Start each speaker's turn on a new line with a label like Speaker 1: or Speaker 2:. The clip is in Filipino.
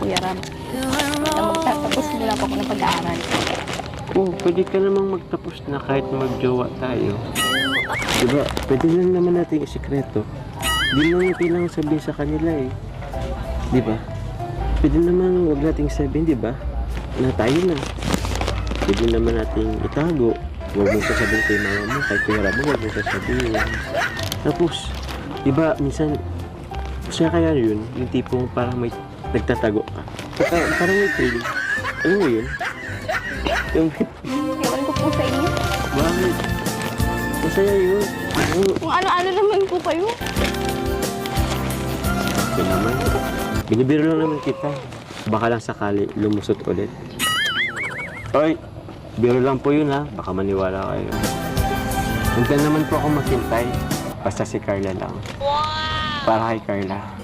Speaker 1: Kuya Ram. Na magtatapos muna po ako ng pag-aaral.
Speaker 2: Oo, pwede ka namang magtapos na kahit magjowa tayo. Diba, pwede lang naman natin isikreto. Di lang kailangan sabihin sa kanila eh. Diba? Pwede naman huwag nating sabihin, diba? Na tayo na. Pwede naman nating itago. Huwag mo sasabihin kay mama mo, kay kuya mo, huwag mo sasabihin. Tapos, diba, minsan, siya kaya yun, yung tipong parang may nagtatago ka. Parang may thrill. Alam mo yun? Yung
Speaker 1: Ewan ko po sa inyo.
Speaker 2: bakit? Masaya yun.
Speaker 1: Kung ano-ano naman po kayo.
Speaker 2: Yun naman. Binibiro lang naman kita. Baka lang sakali lumusot ulit. Oy, biro lang po yun ha. Baka maniwala kayo. Huwag naman po ako maghintay. Basta si Carla lang. Para kay Carla.